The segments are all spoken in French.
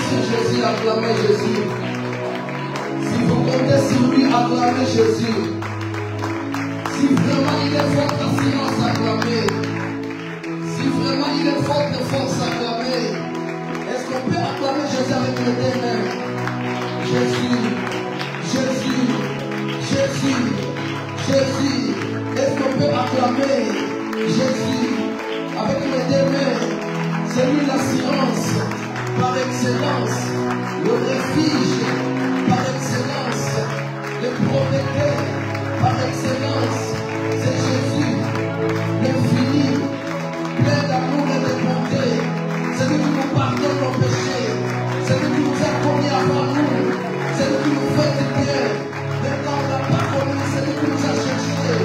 sur Jésus, acclamez Jésus. Si vous comptez sur lui, acclamez Jésus. Si vraiment il est fort de silence, acclamez. Si vraiment il est fort de force, acclamez. Est-ce qu'on peut acclamer Jésus avec les deux mains? Jésus, Jésus, Jésus, Jésus. Est-ce qu'on peut acclamer Jésus avec les deux mains? C'est lui l'assurance par excellence, le refuge par excellence, le protecteur par excellence. C'est Jésus, l'infini, plein d'amour et de bonté. C'est lui qui nous pardonne nos péchés. C'est lui qui nous a connus avant nous. C'est lui qui nous fait du bien. Même quand on n'a pas connu, c'est lui qui nous a cherchés.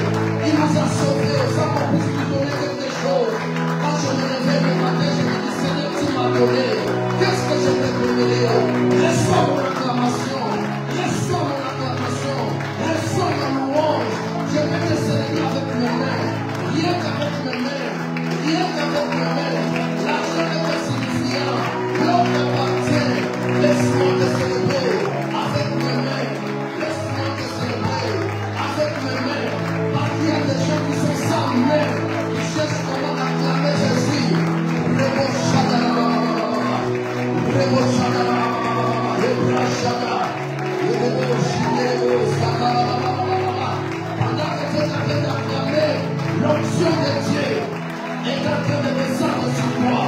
Il nous a sauvés sans qu'on puisse lui donner quelque chose. Quand je me réveille le matin, je me dis, Seigneur, tu m'as donné. Qu'est-ce que je peux te donner? Reçois mon acclamation. Reçois mon acclamation. Reçois ma louange. Je vais te célébrer avec mes mains. Rien qu'avec mes mains. Rien qu'avec mes mains. L'argent est insignifiant. L'homme m'appartient. Laisse-moi te célébrer avec mes mains. Laisse-moi te célébrer avec mes mains. Parce qu'il y a des gens qui sont sans mains, qui cherchent comment acclamer Jésus. Pendant que tu es en train d'acclamer, l'onction de Dieu est en train de descendre sur toi.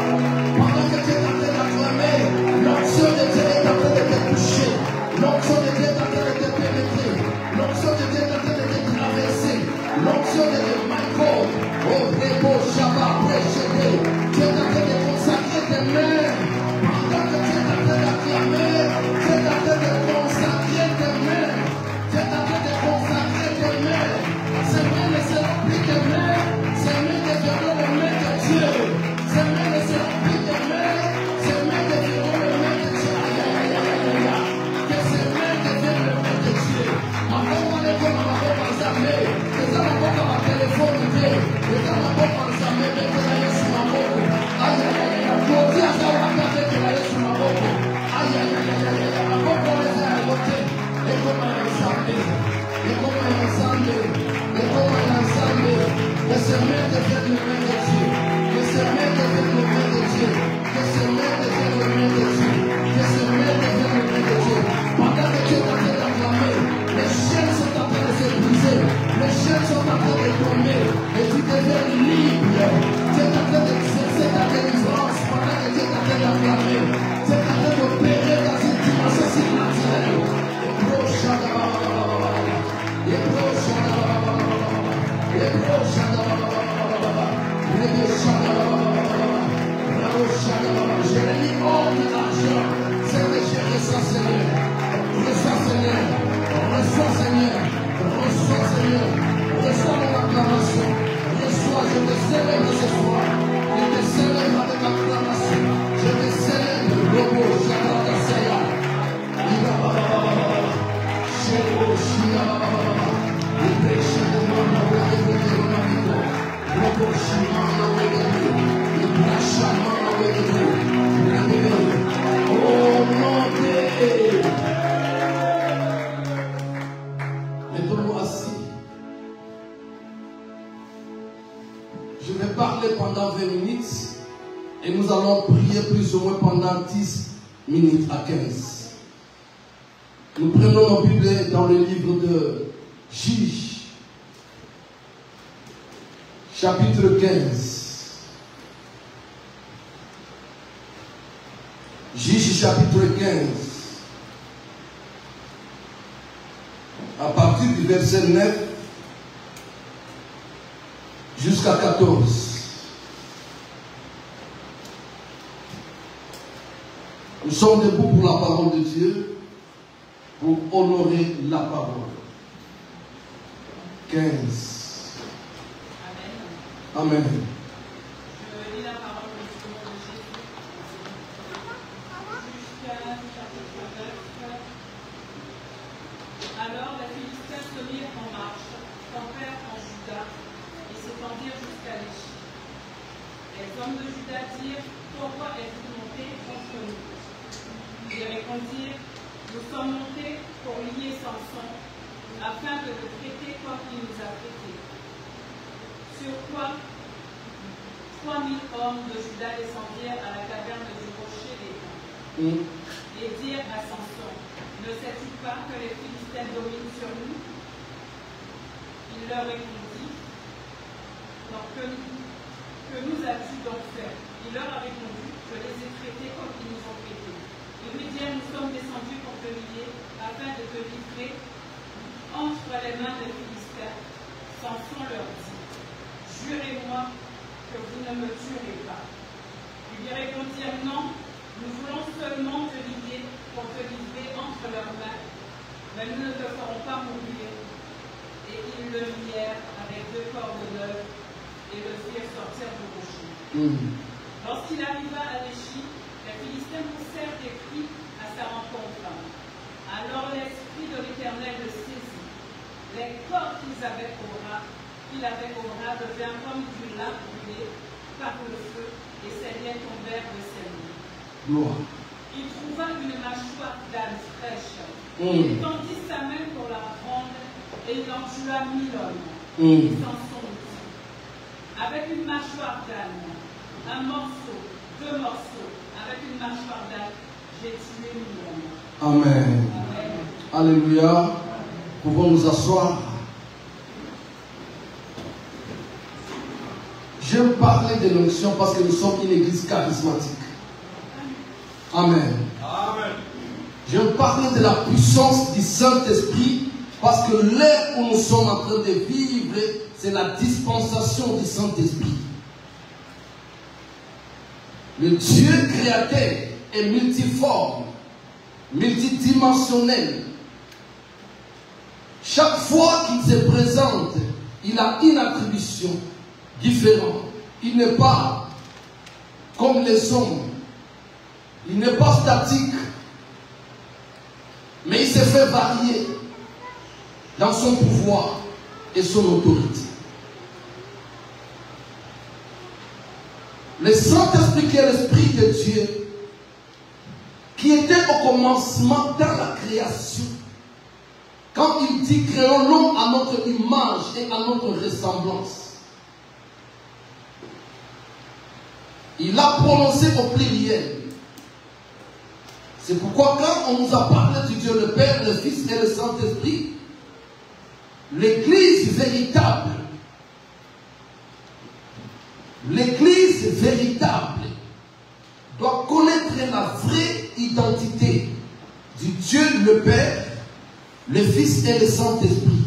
Pendant que tu es en train d'acclamer, l'onction de Dieu est en train de te toucher. L'onction de Dieu est en train de te pénétrer. L'onction de Dieu est en train de te traverser. L'onction de Dieu, Michael, oh, Rebo, Shabbat, Préchédé, tu es en train de consacrer tes mains. Pendant que tu es en train d'acclamer, tu es en train de consacrer tes mains. Tu es en train de consacrer tes mains. Ces mains ne seront plus tes mains. Ces mains deviendront les mains de Dieu. Ces mains ne seront plus tes mains. Ces mains deviendront les mains de Dieu. Aïe, aïe, aïe, aïe, aïe, aïe. Que ces mains deviennent les mains de Dieu. Ma boca ne comme ma boca jamais. Que ça ma boca ma téléphone Dieu. Que ça ma boca jamais. Mais que la sur ma boca. Aïe, aïe, aïe, aïe. Maudit à ça ma boca que la sur ma boca. Aïe, aïe, aïe, aïe, aïe. Ma boca les a évoqués. Et comme un ensemble. Et comme un ensemble. Et comme un ensemble. Que ces mains deviennent les mains de Dieu. Que ces mains deviennent les mains de Dieu. Que ces mains deviennent les mains de Dieu. Que ces mains deviennent les mains de Dieu. Pendant que tu es en train d'acclamer, les chaînes sont en train de se briser. Les chaînes sont en train de tomber. Et tu deviens libre. Tu es en train d'exercer ta délivrance pendant que tu es en train d'acclamer. Tu es en train d'opérer dans une dimension surnaturelle. Et proche à la et proche à la et proche à la je l'ai mis hors de l'argent. C'est que je reçois Seigneur. Reçois Seigneur. Reçois Seigneur. Reçois Seigneur. Reçois mon acclamation. Reçois, je te célèbre ce soir. Je te célèbre avec acclamation. Je te célèbre. Robo, Shabbat, Saya. Ida, Shebo, Shia, le péché de mon nom, Robo, Shia, le blachement, oh mon Dieu. Mettons-nous assis. Je vais parler pendant 20 minutes et nous allons prier plus ou moins pendant 10 minutes à 15. Nous prenons nos Bibles dans le livre de Juges, chapitre 15. Juges chapitre 15. À partir du verset 9 jusqu'à 14. Nous sommes debout pour la parole de Dieu, pour honorer la parole. 15. Amen. Amen. Je lis la parole de Dieu. Alors les Philistins se mirent en marche, campèrent en Juda et s'étendirent jusqu'à l'Égypte. Les hommes de Juda dirent: pourquoi êtes-vous montés contre nous? Ils répondirent, nous sommes montés pour lier Samson, afin de le traiter comme il nous a traité. Sur quoi 3000 hommes de Juda descendirent à la caverne du rocher des Pins et dirent à Samson, ne sais-tu pas que les Philistins dominent sur nous? Il leur répondit, donc, que nous as-tu donc fait? Il leur a répondu, je les ai traités comme ils nous ont traités. Ils lui dirent, nous sommes descendus pour te lier, afin de te livrer entre les mains des Philistins. Samson leur dit, jurez-moi que vous ne me tuerez pas. Ils lui répondirent, non, nous voulons seulement te lier pour te livrer entre leurs mains, mais nous ne te ferons pas mourir. Et ils le lièrent avec 2 cordes d'œufs et le firent sortir du rocher. Lorsqu'il arriva à Léchi, les Philistins poussèrent des cris à sa rencontre. Alors l'Esprit de l'Éternel le saisit. Les cordes qu'il avait au bras devinrent comme du lin brûlé par le feu, et ses liens tombèrent de ses mains. Il trouva une mâchoire d'âne fraîche. Il tendit sa main pour la prendre, et il en tua 1000 hommes. Ils s'en sont dit. Avec une mâchoire d'âne, un morceau, 2 morceaux, avec une mâchoire d'âne, j'ai tué 1000 hommes. Amen. Amen. Alléluia. Pouvons nous asseoir. Je vais parler de l'onction parce que nous sommes une église charismatique. Amen. Amen. Je vais parler de la puissance du Saint-Esprit parce que l'ère où nous sommes en train de vivre, c'est la dispensation du Saint-Esprit. Le Dieu créateur est multiforme, multidimensionnel. Chaque fois qu'il se présente, il a une attribution différente. Il n'est pas comme les hommes. Il n'est pas statique. Mais il s'est fait varier dans son pouvoir et son autorité. Le Saint-Esprit qui est l'Esprit de Dieu, qui était au commencement dans la création, quand il dit créons l'homme à notre image et à notre ressemblance, il a prononcé au pluriel. C'est pourquoi quand on nous a parlé du Dieu le Père, le Fils et le Saint-Esprit, l'Église véritable doit connaître la vraie identité du Dieu le Père, le Fils et le Saint-Esprit.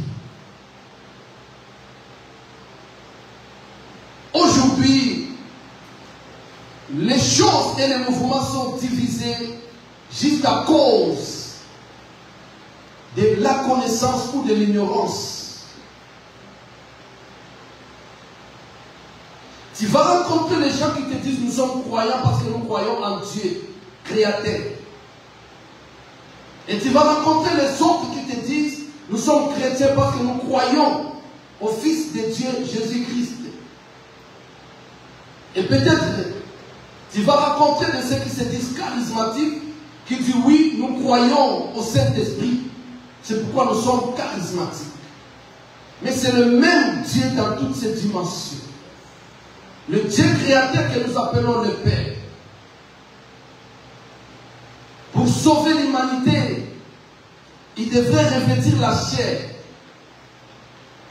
Aujourd'hui, les choses et les mouvements sont divisés juste à cause de la connaissance ou de l'ignorance. Tu vas rencontrer les gens qui te disent nous sommes croyants parce que nous croyons en Dieu, créateur. Et tu vas rencontrer les autres qui te disent nous sommes chrétiens parce que nous croyons au Fils de Dieu, Jésus-Christ. Et peut-être tu vas rencontrer de ceux qui se disent charismatiques, qui disent oui, nous croyons au Saint-Esprit. C'est pourquoi nous sommes charismatiques. Mais c'est le même Dieu dans toutes ses dimensions. Le Dieu créateur que nous appelons le Père. Pour sauver l'humanité, il devrait revêtir la chair.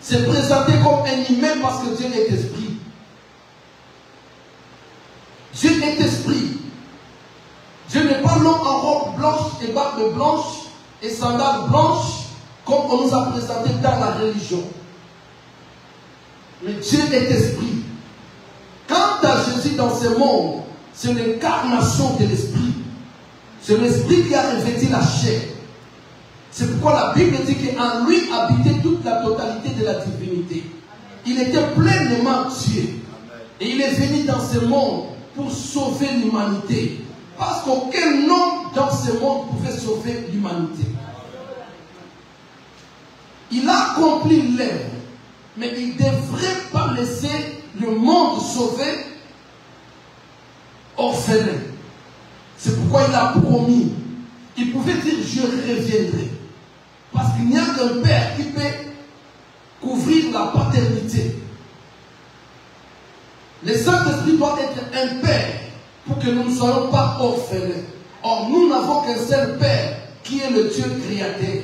Se présenter comme un humain parce que Dieu est esprit. Dieu est esprit. Dieu n'est pas l'homme en robe blanche et barbe blanche et sandales blanches comme on nous a présenté dans la religion. Mais Dieu est esprit. Quant à Jésus dans ce monde, c'est l'incarnation de l'esprit. C'est l'esprit qui a revêtu la chair. C'est pourquoi la Bible dit qu'en lui habitait toute la totalité de la divinité. Il était pleinement Dieu. Et il est venu dans ce monde pour sauver l'humanité. Parce qu'aucun homme dans ce monde pouvait sauver l'humanité. Il a accompli l'œuvre, mais il ne devrait pas laisser le monde sauvé orphelin. C'est pourquoi il a promis. Il pouvait dire je reviendrai. Parce qu'il n'y a qu'un père qui peut couvrir la paternité. Le Saint-Esprit doit être un père pour que nous ne soyons pas orphelins. Or, nous n'avons qu'un seul père qui est le Dieu créateur.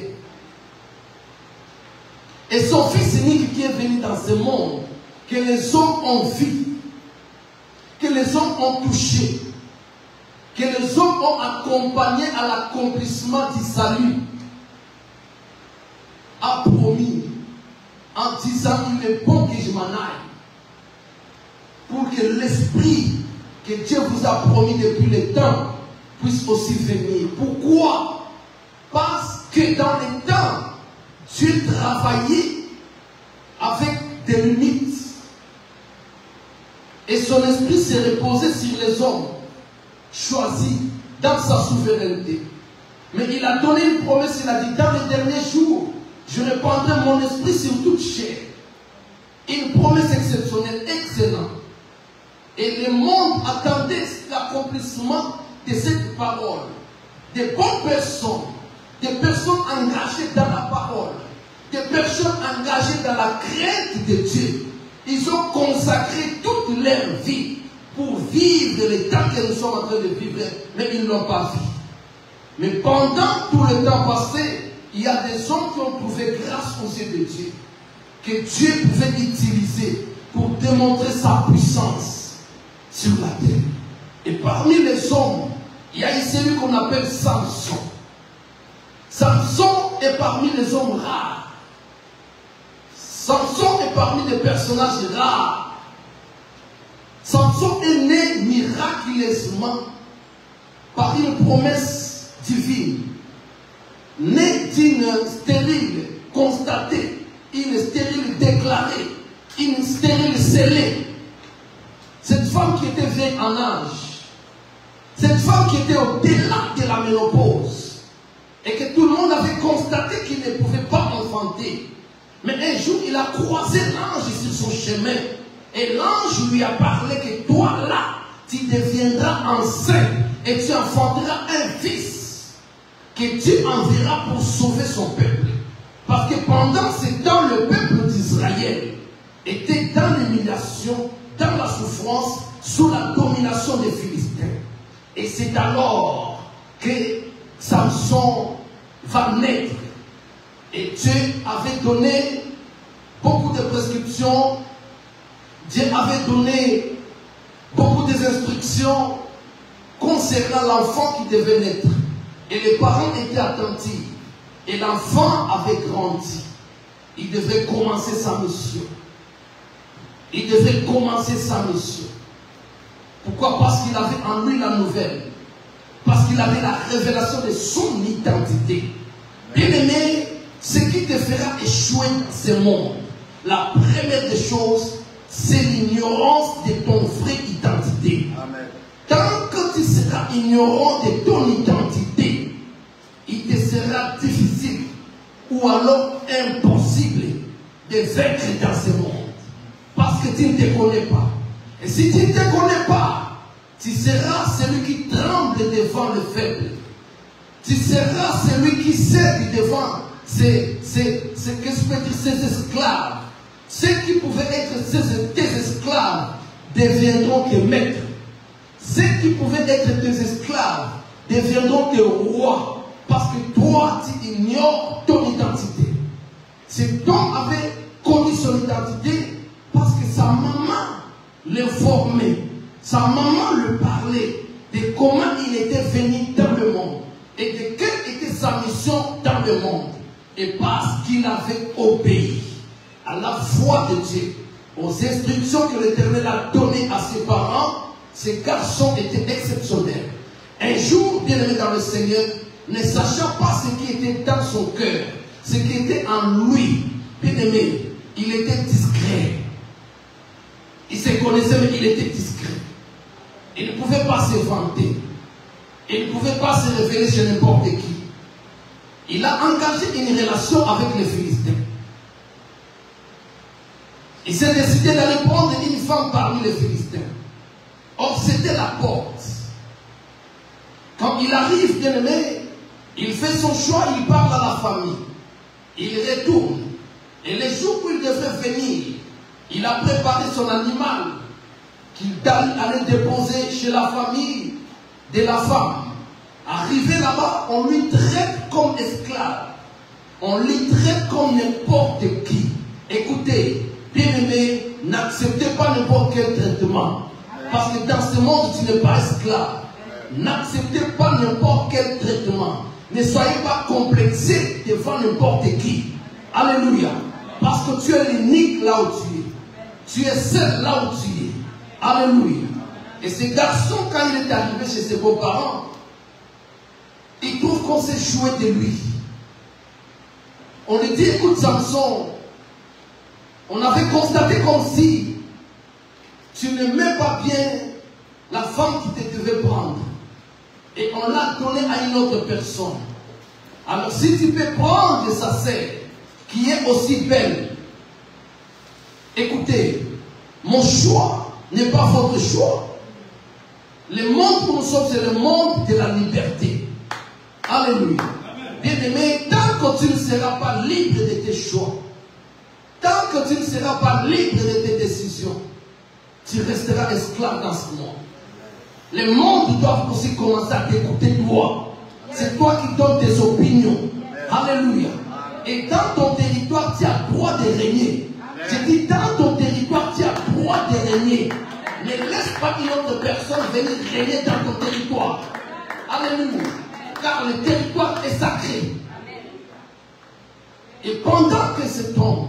Et son Fils unique qui est venu dans ce monde, que les hommes ont vu, que les hommes ont touché, que les hommes ont accompagné à l'accomplissement du salut, a promis en disant il est bon que je m'en aille, pour que l'esprit que Dieu vous a promis depuis le temps puisse aussi venir. Pourquoi? Parce que dans les temps, Dieu travaillait avec des limites. Et son esprit s'est reposé sur les hommes choisis dans sa souveraineté. Mais il a donné une promesse, il a dit dans les derniers jours, je répandrai mon esprit sur toute chair. Une promesse exceptionnelle, excellente. Et le monde attendait l'accomplissement de cette parole. Des bonnes personnes, des personnes engagées dans la parole, des personnes engagées dans la crainte de Dieu. Ils ont consacré toute leur vie pour vivre les temps que nous sommes en train de vivre, mais ils ne l'ont pas vu. Mais pendant tout le temps passé, il y a des hommes qui ont trouvé grâce aux yeux de Dieu, que Dieu pouvait utiliser pour démontrer sa puissance sur la terre. Et parmi les hommes, il y a celui qu'on appelle Samson. Samson est parmi les hommes rares. Samson est parmi les personnages rares. Samson est né miraculeusement par une promesse divine, né d'une stérile constatée, une stérile déclarée, une stérile scellée. Cette femme qui était vieille en âge, cette femme qui était au-delà de la ménopause, et que tout le monde avait constaté qu'il ne pouvait pas enfanter. Mais un jour, il a croisé l'ange sur son chemin, et l'ange lui a parlé que toi là, tu deviendras enceinte, et tu enfanteras un fils, que Dieu enverra pour sauver son peuple. Parce que pendant ce temps, le peuple d'Israël était dans l'humiliation, dans la souffrance, sous la domination des Philistins. Et c'est alors que Samson va naître. Et Dieu avait donné beaucoup de prescriptions. Dieu avait donné beaucoup d'instructions concernant l'enfant qui devait naître. Et les parents étaient attentifs. Et l'enfant avait grandi. Il devait commencer sa mission. Il devait commencer sa mission. Pourquoi? Parce qu'il avait en lui la nouvelle. Parce qu'il avait la révélation de son identité. Bien-aimé, ce qui te fera échouer dans ce monde, la première des choses, c'est l'ignorance de ton vraie identité. Amen. Tant que tu seras ignorant de ton identité, il te sera difficile ou alors impossible de vaincre dans ce monde. Parce que tu ne te connais pas. Et si tu ne te connais pas, tu seras celui qui tremble devant le faible. Tu seras celui qui cède devant ces esclaves. Ceux qui pouvaient être tes esclaves deviendront tes maîtres. Ceux qui pouvaient être tes esclaves deviendront tes rois. Parce que toi, tu ignores ton identité. Cet homme avait connu son identité parce que sa maman le formait. Sa maman le parlait de comment il était venu dans le monde et de quelle était sa mission dans le monde. Et parce qu'il avait obéi à la voix de Dieu, aux instructions que l'Éternel a données à ses parents, ces garçons étaient exceptionnels. Un jour, bien-aimé dans le Seigneur, ne sachant pas ce qui était dans son cœur, ce qui était en lui, bien-aimé, il était discret. Il se connaissait, mais il était discret. Il ne pouvait pas se vanter. Il ne pouvait pas se révéler chez n'importe qui. Il a engagé une relation avec les Philistins. Il s'est décidé d'aller prendre une femme parmi les Philistins. Or, c'était la porte. il arrive, bien aimé, il fait son choix, il parle à la famille. Il retourne. Et les jours où il devait venir, il a préparé son animal qu'il allait déposer chez la famille de la femme. Arrivé là-bas, on lui traite comme esclave. On lui traite comme n'importe qui. Écoutez, bien-aimé, n'acceptez pas n'importe quel traitement. Parce que dans ce monde, tu n'es pas esclave. N'acceptez pas n'importe quel traitement. Ne soyez pas complexé devant n'importe qui. Alléluia. Parce que tu es unique là où tu es. Tu es seul là où tu es. Alléluia. Et ce garçon, quand il est arrivé chez ses beaux-parents, il trouve qu'on s'est joué de lui. On lui dit, écoute Samson, on avait constaté comme si tu n'aimais pas bien la femme qui te devait prendre. Et on l'a donné à une autre personne. Alors si tu peux prendre de sa sœur, qui est aussi belle, écoutez, mon choix n'est pas votre choix. Le monde où nous sommes, c'est le monde de la liberté. Alléluia. Bien-aimé, tant que tu ne seras pas libre de tes choix, tant que tu ne seras pas libre de tes décisions, tu resteras esclave dans ce monde. Le monde doit aussi commencer à t'écouter toi. C'est toi qui donnes tes opinions. Alléluia. Et dans ton territoire, tu as droit de régner. Je dis, dans ton territoire, tu as droit de régner. Ne laisse pas une autre personne venir régner dans ton territoire. Alléluia. Car le territoire est sacré. Et pendant que cet homme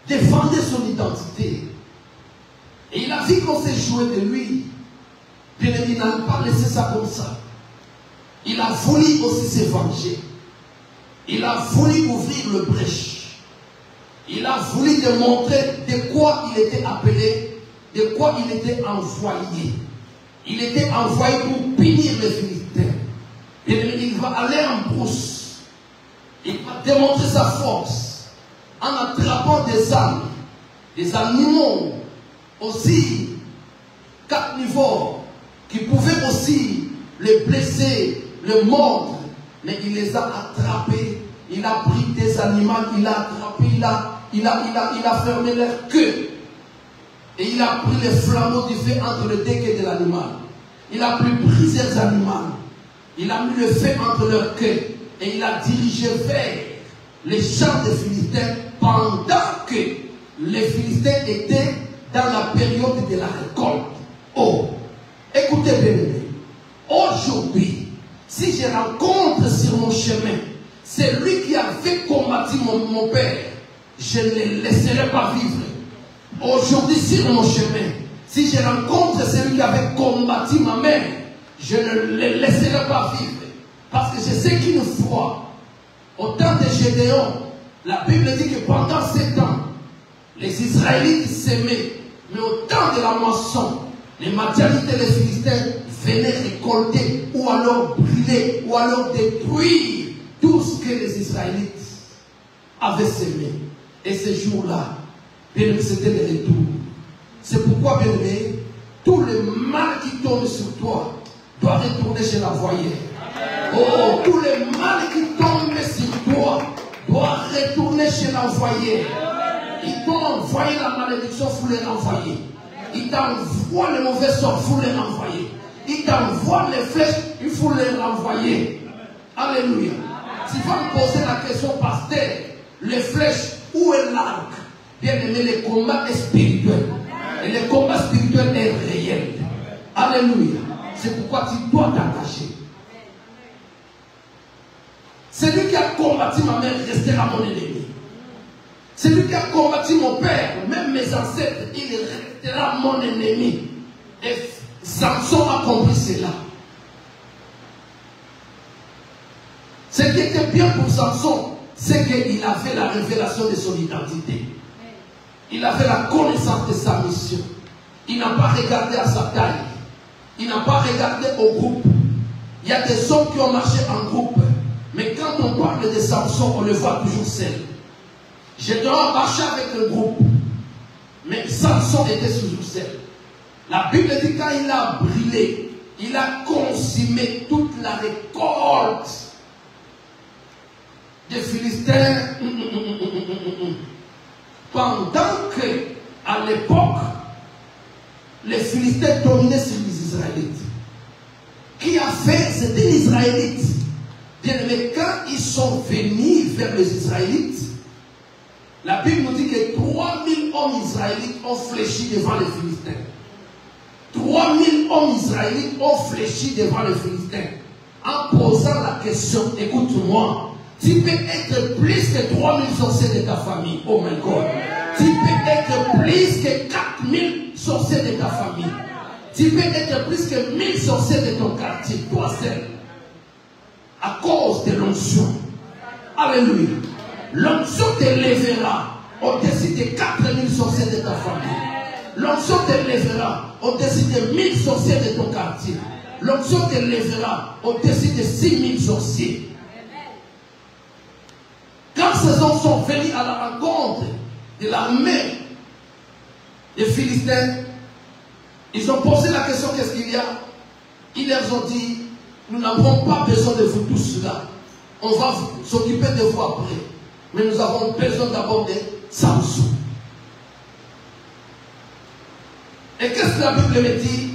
défendait son identité, et il a vu qu'on s'est joué de lui, bien aimé, il n'a pas laissé ça comme ça. Il a voulu aussi se venger. Il a voulu ouvrir le brèche. Il a voulu démontrer de quoi il était appelé, de quoi il était envoyé. Il était envoyé pour punir les Philistins. Il va aller en brousse. Il va démontrer sa force en attrapant des âmes, des animaux aussi carnivores qui pouvaient aussi les blesser, les mordre. Mais il les a attrapés. Il a pris des animaux, il a attrapé, il a fermé leur queue. Et il a pris les flambeaux du feu entre le deck de l'animal. Il a pris plusieurs animaux. Il a mis le feu entre leurs queues. Et il a dirigé vers les champs des Philistins pendant que les Philistins étaient dans la période de la récolte. Oh, écoutez bien, aujourd'hui, si je rencontre sur mon chemin celui qui avait combattu mon père, je ne le laisserai pas vivre. Aujourd'hui, sur mon chemin, si je rencontre celui qui avait combattu ma mère, je ne le laisserai pas vivre. Parce que je sais qu'une fois, au temps de Gédéon, la Bible dit que pendant 7 ans, les Israélites s'aimaient. Mais au temps de la moisson, les Madianites et les Philistins venaient récolter, ou alors brûler, ou alors détruire tout ce que les Israélites avaient semé. Et ce jour-là, bien aimé, c'était le retour. C'est pourquoi, bien aimé, tout le mal qui tombe sur toi doit retourner chez l'envoyeur. Oh, tout le mal qui tombe sur toi doit retourner chez l'envoyeur. Il t'a envoyé la malédiction, il faut les renvoyer. Il t'envoie les mauvais sorts, il faut les renvoyer. Il t'envoie les flèches, il faut les renvoyer. Alléluia. Tu vas me poser la question, pasteur, les flèches, où est l'arc? Bien aimé, le combat est spirituel. Et le combat spirituel est réel. Alléluia. C'est pourquoi tu dois t'attacher. Celui qui a combattu ma mère restera mon ennemi. Celui qui a combattu mon père, même mes ancêtres, il restera mon ennemi. Et Samson a compris cela. Ce qui était bien pour Samson, c'est qu'il avait la révélation de son identité. Il avait la connaissance de sa mission. Il n'a pas regardé à sa taille. Il n'a pas regardé au groupe. Il y a des hommes qui ont marché en groupe. Mais quand on parle de Samson, on le voit toujours seul. Gédéon marchait avec le groupe. Mais Samson était toujours seul. La Bible dit quand il a brûlé il a consommé toute la récolte des Philistins. Pendant que, à l'époque, les Philistins dominaient sur les Israélites. Qui a fait? C'était les Israélites. Bien aimé, quand ils sont venus vers les Israélites, la Bible nous dit que 3000 hommes israélites ont fléchi devant les Philistins. 3000 hommes israélites ont fléchi devant les Philistins. En posant la question, écoute-moi, tu peux être plus que 3000 sorciers de ta famille. Oh my God. Tu peux être plus que 4000 sorciers de ta famille. Tu peux être plus que 1000 sorciers de ton quartier, toi seul. À cause de l'onction. Alléluia. L'onction te lèvera au-dessus de 4000 sorciers de ta famille. L'onction te lèvera au-dessus de 1000 sorciers de ton quartier. L'onction te lèvera au-dessus de 6000 sorciers. Quand ces hommes sont venus à la rencontre de l'armée des Philistins, ils ont posé la question, qu'est-ce qu'il y a? Ils leur ont dit, nous n'avons pas besoin de vous tous là. On va s'occuper de vous après. Mais nous avons besoin d'abord de Samson. Et qu'est-ce que la Bible me dit?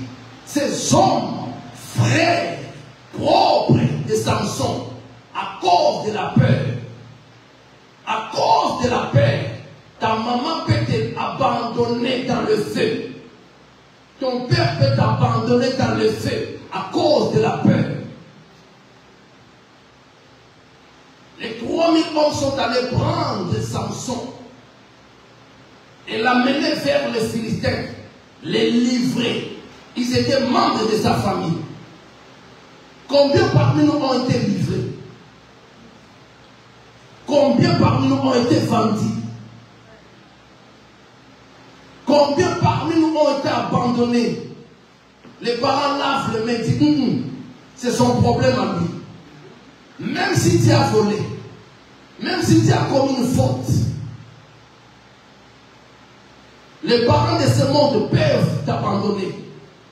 Ces hommes, frères, propres de Samson, à cause de la peur. À cause de la peur, ta maman peut t'abandonner dans le feu. Ton père peut t'abandonner dans le feu à cause de la peur. Les 3000 hommes sont allés prendre Samson et l'amener vers les Philistins, les livrer. Ils étaient membres de sa famille. Combien parmi nous ont été livrés? Combien parmi nous ont été vendus? Combien parmi nous ont été abandonnés? Les parents lavent les mains et disent, c'est son problème à lui. Même si tu as volé, même si tu as commis une faute, les parents de ce monde peuvent t'abandonner.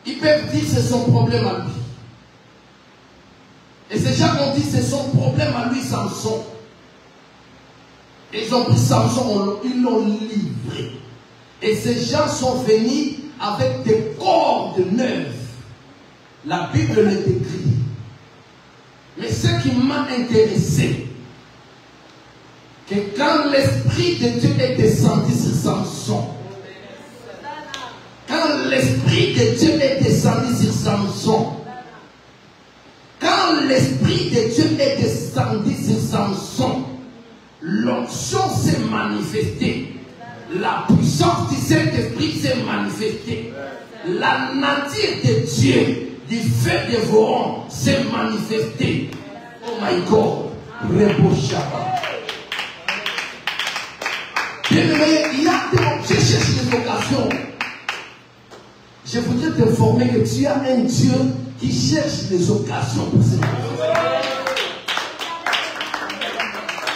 Ils peuvent dire c'est son problème à lui. Et ces gens ont dit c'est son problème à lui, Samson. Et ils ont pris Samson, ils l'ont livré. Et ces gens sont venus avec des cordes neuves. La Bible le décrit. Mais ce qui m'a intéressé, que quand l'Esprit de Dieu est descendu sur Samson, quand l'Esprit de Dieu est descendu sur Samson, quand l'Esprit de Dieu est descendu sur Samson, l'onction s'est manifestée. La puissance du Saint-Esprit s'est manifestée. La nature de Dieu, du feu dévorant, s'est manifestée. Oh my God. Bien-aimé, il y a des... Je cherche des occasions. Je voudrais t'informer que tu as un Dieu qui cherche des occasions pour ces choses.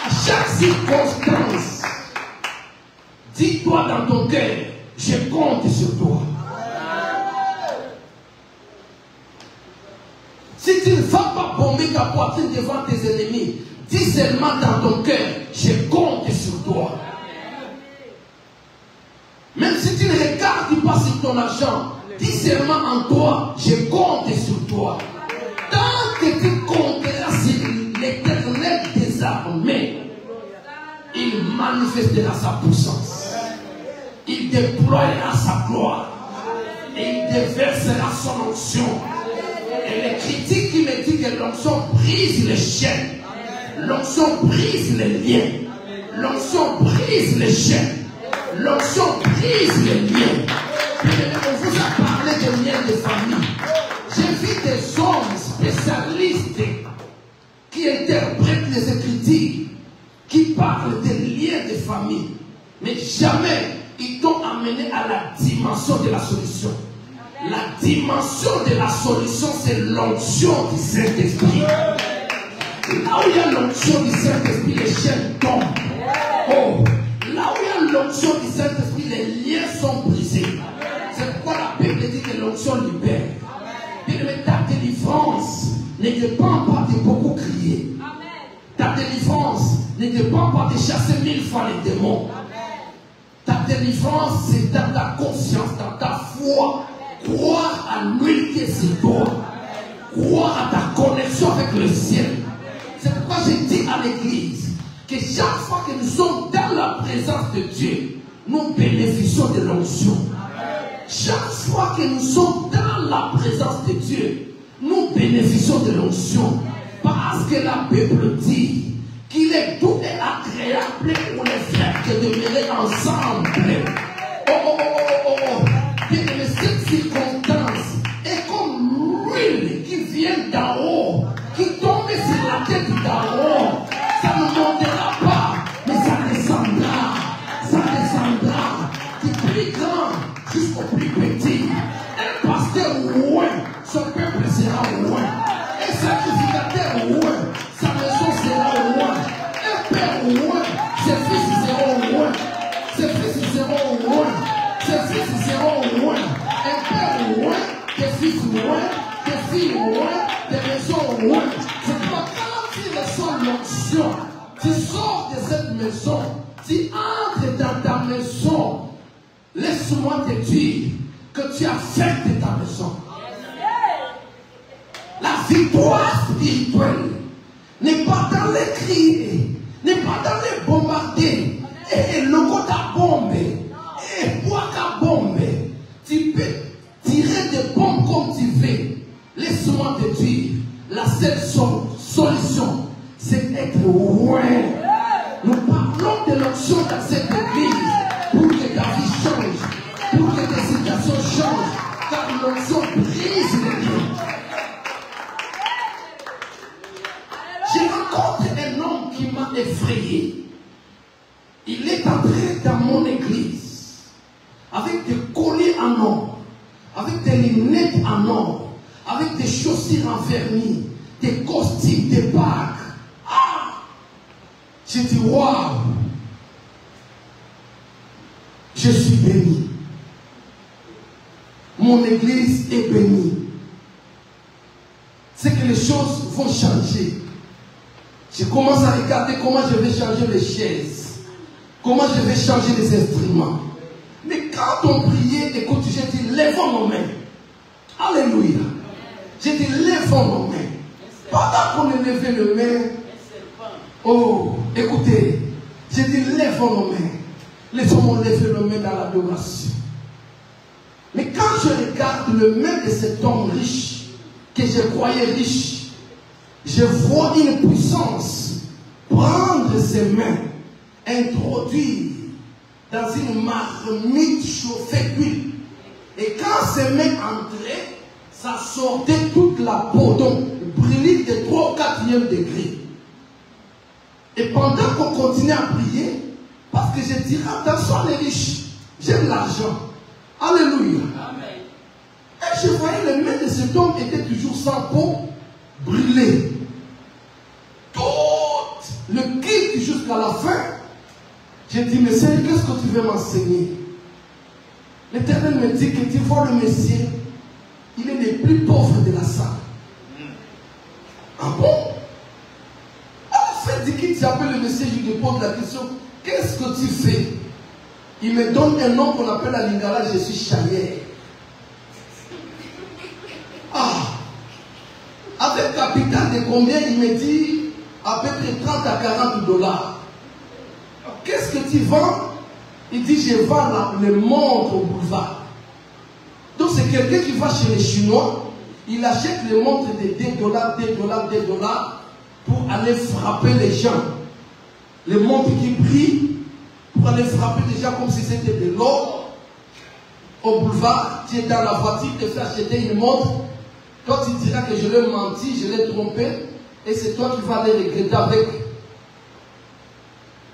À chaque circonstance, dis-toi dans ton cœur, je compte sur toi. Si tu ne vas pas bomber ta poitrine devant tes ennemis, dis seulement dans ton cœur, je compte sur toi. Même si tu ne regardes pas sur ton argent, dis seulement en toi, je compte sur toi. Tant que tu compteras sur l'Éternel des armées, il manifestera sa puissance. Il déploiera sa gloire. Et il déversera son onction. Et les critiques qui me disent que l'onction brise les chaînes, l'onction brise les liens, l'onction brise les chaînes, l'onction brise les liens. On vous a parlé de liens de famille. J'ai vu des hommes spécialistes qui interprètent les Écritures, qui parlent des liens de famille, mais jamais ils t'ont amené à la dimension de la solution. La dimension de la solution, c'est l'onction du Saint-Esprit. Là où il y a l'onction du Saint-Esprit, les chaînes tombent. Oh, là où il y a l'onction du Saint-Esprit, les liens sont brisés. C'est pourquoi la Bible dit que l'onction libère. Bien aimé, ta ne dépend pas de beaucoup crier. Amen. Ta délivrance ne dépend pas de chasser 1000 fois les démons. Amen. Ta délivrance, c'est dans ta conscience, dans ta foi. Croire à lui qui est sur toi. Croire à ta connexion avec le ciel. C'est pourquoi je dis à l'église que chaque fois que nous sommes dans la présence de Dieu, nous bénéficions de l'onction. Chaque fois que nous sommes dans la présence de Dieu, nous bénéficions de l'onction. Parce que la Bible dit qu'il est doux et agréable pour les frères de demeurer ensemble. Bien-aimé, cette circonstance est comme l'huile qui vient d'en haut, qui tombe sur la tête d'en haut. Ça ne montera pas, mais ça descendra. Ça descendra du plus grand jusqu'au plus petit. Un pasteur loin, son peuple sera loin. Un sacrificateur loin, sa maison sera loin. Un père loin, ses fils seront loin. Ses fils seront loin. Ses fils seront loin. Un père loin, des fils loin, des filles loin, des maisons loin. C'est pourquoi quand tu reçois l'onction, tu sors de cette maison, tu entres dans ta maison. Laisse-moi te dire que tu as fait de ta maison. La victoire spirituelle n'est pas dans les crier, n'est pas dans les bombarder. Et le côté à bombe, et boire à bombe. Tu peux tirer des bombes comme tu veux. Laisse-moi te dire, la seule solution, c'est être loin. Nous parlons de l'onction dans cette église pour que ta vie change, pour que tes situations changent, car l'onction brise les liens. J'ai rencontré un homme qui m'a effrayé. Il est entré dans mon église avec des colliers en or, avec des lunettes en or, avec des chaussures en vernis, des costumes, des bagues. Ah! J'ai dit, waouh! Je suis béni. Mon église est bénie. C'est que les choses vont changer. Je commence à regarder comment je vais changer les chaises. Comment je vais changer les instruments. Mais quand on priait, écoute, j'ai dit, lèvons nos mains. Alléluia. J'ai dit, lèvons nos mains. Pendant qu'on élevait les mains, oh, écoutez, j'ai dit, lèvons nos mains. Laissons-moi lever nos mains dans l'adoration. Mais quand je regarde le main de cet homme riche, que je croyais riche, je vois une puissance prendre ses mains, introduire dans une marmite chauffée d'huile. Et quand ses mains entraient, ça sortait toute la peau, donc brûlée de 3 ou 4e degré. Et pendant qu'on continue à prier, parce que je dirais, attention les riches, j'aime l'argent. Alléluia. Amen. Et je voyais les mains de cet homme étaient toujours sans peau, brûlées. Tout le kit jusqu'à la fin. J'ai dit, mais Seigneur, qu'est-ce que tu veux m'enseigner? L'Éternel me dit que tu vois le Messie, il est le plus pauvre de la salle. Ah bon? À la fin du kit, j'appelle le Messie, je lui pose la question, qu'est-ce que tu fais? Il me donne un nom qu'on appelle à Lingala, je suis chaillère. Ah! Avec capital de combien? Il me dit à peu près 30 à 40 dollars. Qu'est-ce que tu vends? Il dit, je vends les montres au boulevard. Donc c'est quelqu'un qui va chez les Chinois, il achète les montres de 2 dollars, 2 dollars, 2 dollars pour aller frapper les gens. Les montres qui brillent pour aller frapper les gens comme si c'était de l'or. Au boulevard, tu es dans la voiture, tu te fais acheter une montre. Toi tu diras que je l'ai menti, je l'ai trompé, et c'est toi qui vas aller regretter avec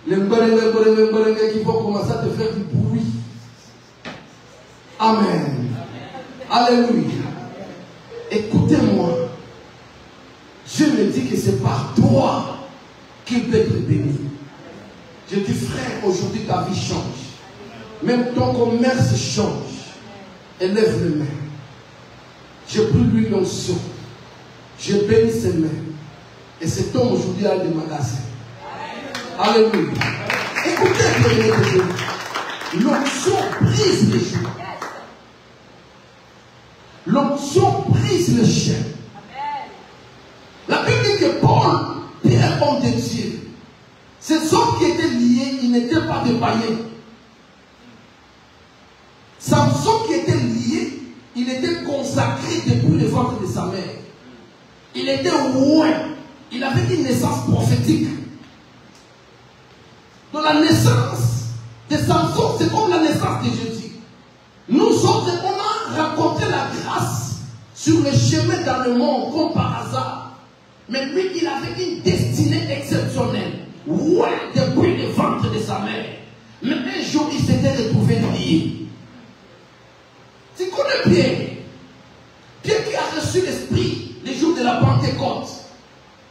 les mberengue qui vont commencer à te faire du bruit. Amen. Alléluia. Écoutez-moi. Dieu me dit que c'est par toi qu'il peut être béni. Je dis, frère, aujourd'hui ta vie change. Même ton commerce change. Élève les mains. Je prie lui l'onction. Je bénis ses mains. Et cet homme aujourd'hui a des magasins. Alléluia. Écoutez, bien de Dieu. L'onction brise les joues. L'onction brise les chaînes. La Bible dit que Paul, Pierre, homme de Dieu, ces hommes qui étaient liés, ils n'étaient pas des païens. Samson qui était lié, il était consacré depuis le ventre de sa mère. Il était loin. Il avait une naissance prophétique. Donc la naissance de Samson, c'est comme la naissance de Jésus. Nous autres, on a rencontré la grâce sur le chemin dans le monde, comme par hasard. Mais lui, il avait une destinée exceptionnelle. Ouais, depuis le ventre de sa mère. Mais un jour, il s'était retrouvé lié. Tu connais Pierre. Pierre qui a reçu l'Esprit les jours de la Pentecôte.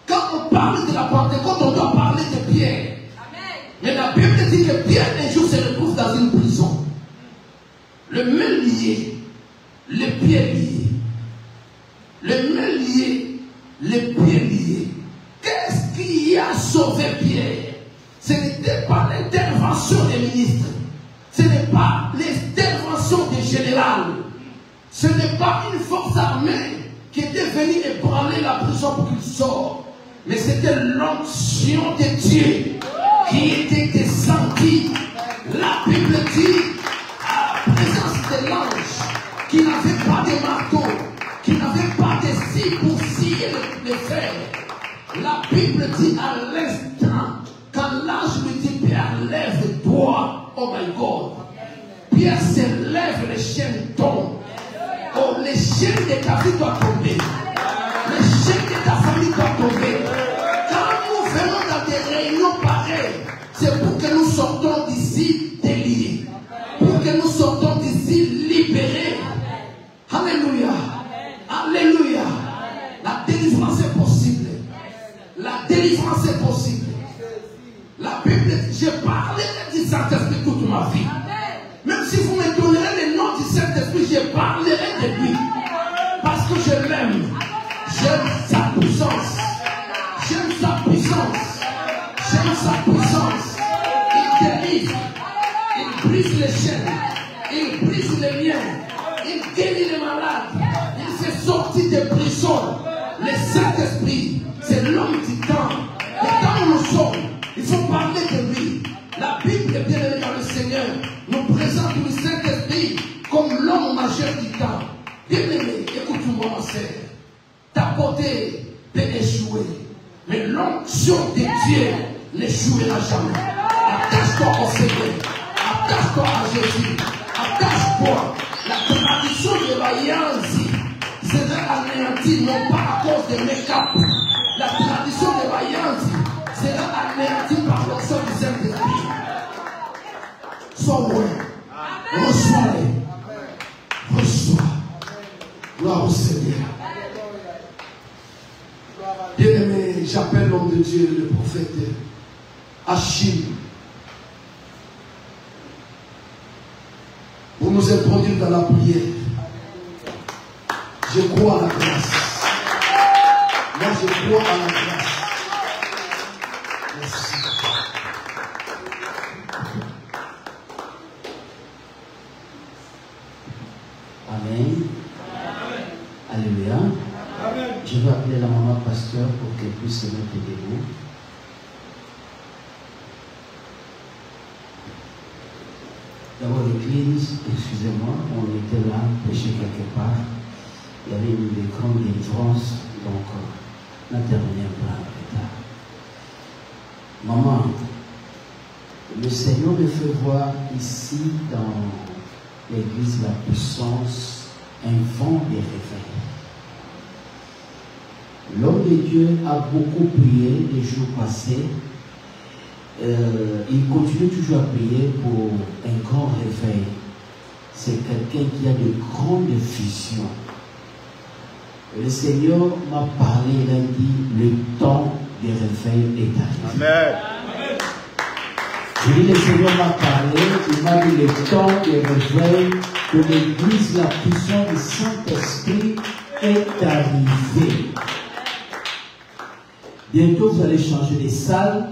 Quand on parle de la Pentecôte, on doit parler de Pierre. Mais la Bible dit que Pierre un jour se retrouve dans une prison. Le main lié, les pieds liés. Le main lié, les pieds liés. Qu'est-ce qui a sauvé Pierre? Ce n'était pas l'intervention des ministres. Ce n'est pas l'intervention des généraux. Ce n'est pas une force armée qui était venue ébranler la prison pour qu'il sorte. Mais c'était l'onction de Dieu qui était descendue. La Bible dit, à la présence de l'ange, qui n'avait pas de marteau, qui n'avait pas de scie pour scier le fer. La Bible dit à l'instant, quand l'ange lui dit, Pierre, lève-toi, oh my God. Pierre se lève, les chaînes tombent. Oh, les chaînes de ta vie doivent tomber. Les chaînes de ta famille doivent tomber. Quand nous venons dans des réunions pareilles, c'est pour que nous sortons d'ici déliés. Pour que nous sortons d'ici libérés. Alléluia. Alléluia. La délivrance est possible. La délivrance est possible. La Bible dit, je parlerai du Saint-Esprit toute ma vie. Même si vous me donnerez le nom du Saint-Esprit, je parlerai de lui. Parce que je l'aime. J'aime sa puissance. J'aime sa puissance. J'aime sa puissance. Il délivre. Il brise les chaînes. Il brise les liens. Il guérit les malades. Il fait sortir des prisons. Le Saint-Esprit, c'est l'homme du temps. Et quand nous sommes, il faut parler de lui. La Bible est bien aimée dans le Seigneur. Nous présente le Saint-Esprit comme l'homme majeur du temps. Bien aimé, écoute-moi ma sœur. Ta beauté peut échouer. Mais l'onction de Dieu n'échouera jamais. Attache-toi au Seigneur. Attache-toi à Jésus. Attache-toi. La tradition de Vaillancy sera anéantie non pas à cause de make-up. La tradition de Vaillancy sera anéantie par l'onction du Saint-Esprit. Sois loin. Reçois-les. Reçois. Gloire au Seigneur. Bien-aimé, j'appelle l'homme de Dieu, le prophète Achille, pour nous introduire dans la prière. Je crois à la grâce. Moi, je crois à la grâce. Merci. Amen. Alléluia. Amen. Je vais appeler la maman pasteur pour qu'elle puisse se mettre debout. D'abord l'église, excusez-moi, on était là, péché quelque part. Il y avait une grande délivrance, donc n'intervenir pas plus tard. Maman, le Seigneur me fait voir ici dans l'église la puissance, un vent de réveil. L'homme de Dieu a beaucoup prié les jours passés. Il continue toujours à prier pour un grand réveil. C'est quelqu'un qui a de grandes visions. Le Seigneur m'a parlé, il a dit, le temps du réveil est arrivé. Amen. Je dis, le Seigneur m'a parlé, il m'a dit, le temps du réveil de l'église, la puissance du Saint-Esprit est arrivée. Bientôt, vous allez changer de salle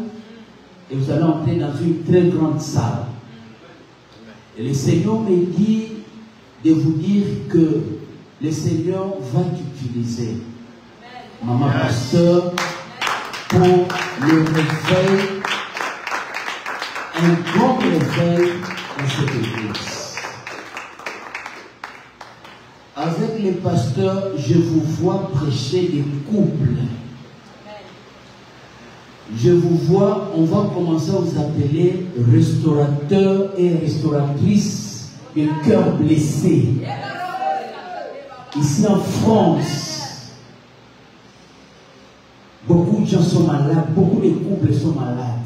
et vous allez entrer dans une très grande salle. Et le Seigneur me dit de vous dire que le Seigneur va t'utiliser, maman pasteur, pour le réveil, un grand réveil dans cette église. Avec les pasteurs, je vous vois prêcher des couples. Je vous vois, on va commencer à vous appeler restaurateurs et restauratrices de cœurs blessés. Ici en France, beaucoup de gens sont malades, beaucoup de couples sont malades.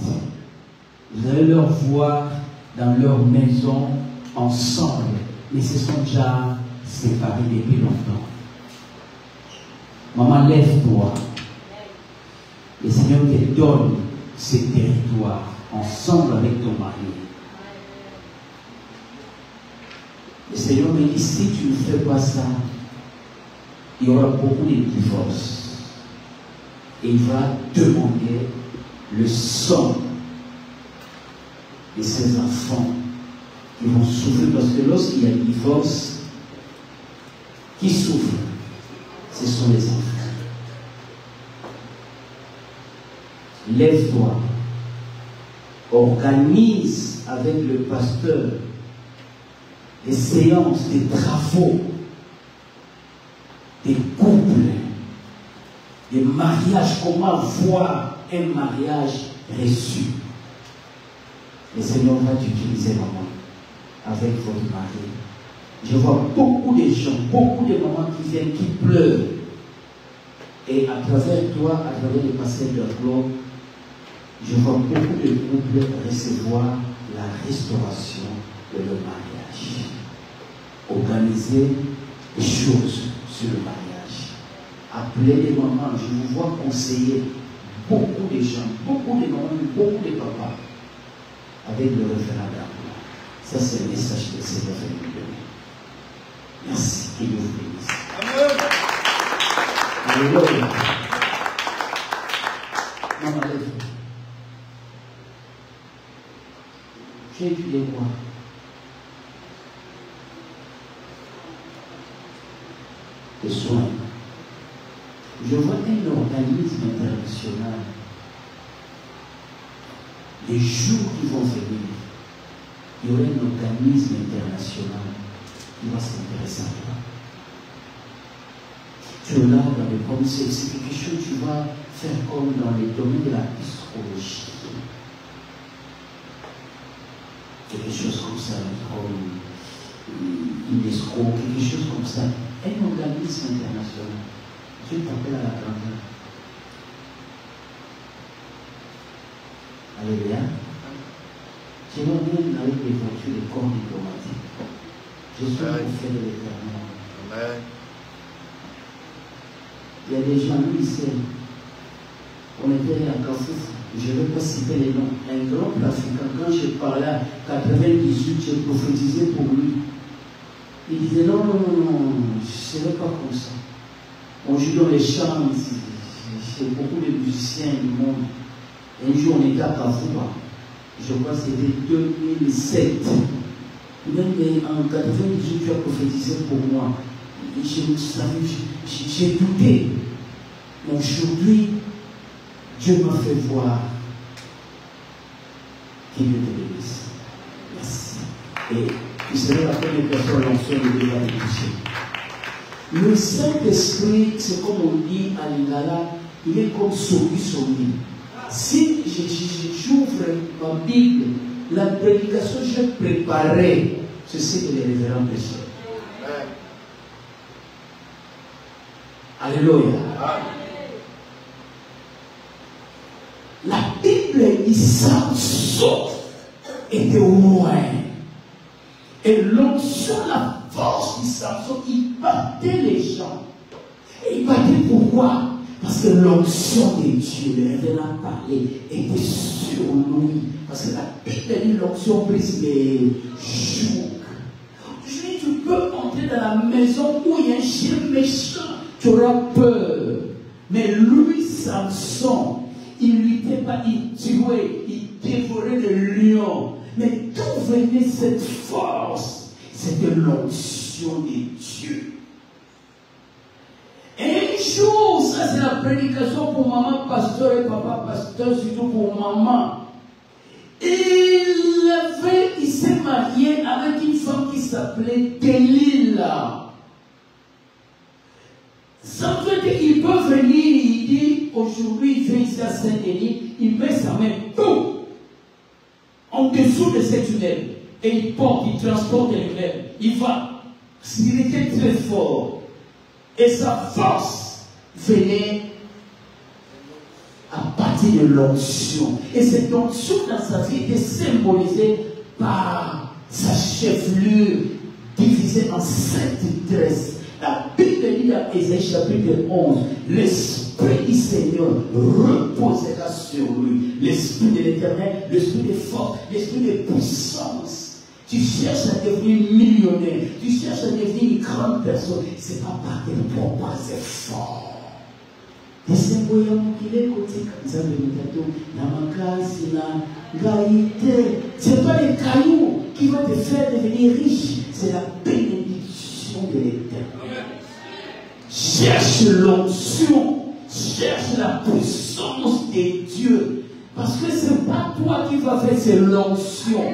Vous allez leur voir dans leur maison ensemble, mais se sont déjà séparés depuis longtemps. Maman, lève-toi. Le Seigneur te donne ces territoires ensemble avec ton mari. Le Seigneur me dit, si tu ne fais pas ça, il y aura beaucoup de divorces. Et il va demander le sang de ses enfants qui vont souffrir. Parce que lorsqu'il y a divorce, qui souffre? Ce sont les enfants. Lève-toi, organise avec le pasteur des séances, des travaux, des couples, des mariages, comment voir un mariage reçu. Le Seigneur va t'utiliser, maman, avec votre mari. Je vois beaucoup de gens, beaucoup de mamans qui viennent, qui pleurent. Et à travers toi, à travers les pasteurs de la gloire, je vois beaucoup de couples recevoir la restauration de leur mariage. Organiser des choses sur le mariage. Appelez les mamans, je vous vois conseiller beaucoup de gens, beaucoup de mamans, beaucoup de papas avec le référendum. Ça, c'est le message que le Seigneur veut nous donner. Merci, que Dieu vous bénisse. Amen. Alléluia. Maman, lève-toi. J'ai étudié quoi? Les soins. Je vois un organisme international. Les jours qui vont venir, il y aura un organisme international qui va s'intéresser à toi. Tu es là dans le comme c'est quelque chose que tu vas faire comme dans le domaine de la psychologie. Quelque chose comme ça, comme UNESCO, quelque chose comme ça. Un organisme international. Dieu t'appelle à la grandeur. Alléluia. Je vais bien avec les voitures, les corps diplomatiques. Je suis au fait de l'éternel. Amen. Il y a des gens ici. On était à Kafouf. Je ne vais pas citer les noms. Un grand africain, quand je parlais à 98, j'ai prophétisé pour lui. Il disait non, je ne serai pas comme ça. On joue dans les champs ici. J'ai beaucoup de musiciens du monde. Un jour, on était à Kafoua. Je crois que c'était 2007. Même en 98, tu as prophétisé pour moi. J'ai douté. Mais aujourd'hui, Dieu m'a fait voir qu'il Dieu te bénisse. Merci. Et tu serais la première personne l'onction de Dieu va toucher. Le Saint-Esprit, c'est comme on dit à Lingala, il est comme Sogi. Si j'ouvre ma Bible, la prédication que j'ai préparée, c'est ce que les révérends prêchaient. Alléluia. La Bible dit Samson était loin. Et l'onction, la force de Samson, il battait les gens. Et il battait pourquoi? Parce que l'onction de Dieu, le révérend parlait, était sur lui. Parce que la Bible dit l'onction brise les jougs. Aujourd'hui, tu peux entrer dans la maison où il y a un chien méchant. Tu auras peur. Mais lui, Samson, il ne luttait pas, il tuait, il dévorait le lion. Mais d'où venait cette force? C'était l'onction de Dieu. Et un jour, ça c'est la prédication pour maman pasteur et papa pasteur, surtout pour maman. Il s'est marié avec une femme qui s'appelait Delilah. Ça veut dire qu'il peut venir, il dit, aujourd'hui il vient ici à Saint-Denis, il met sa main tout en dessous de cette tunnel. Et il porte, il transporte lui-même. Il va. Il était très fort. Et sa force venait à partir de l'onction. Et cette onction dans sa vie était symbolisée par sa chevelure divisée en 7 tresses. La Bible dit dans Ésaïe chapitre 11, l'Esprit du Seigneur reposera sur lui. L'Esprit de l'Éternel, l'Esprit de force, l'Esprit de puissance. Tu cherches à devenir millionnaire, tu cherches à devenir une grande personne. Ce n'est pas par tes propres efforts. Et c'est pour qu'il est côté comme ce n'est pas les cailloux qui vont te faire devenir riche, c'est la bénédiction de l'Éternel. Cherche l'onction, cherche la puissance de Dieu. Parce que ce n'est pas toi qui vas faire, c'est l'onction.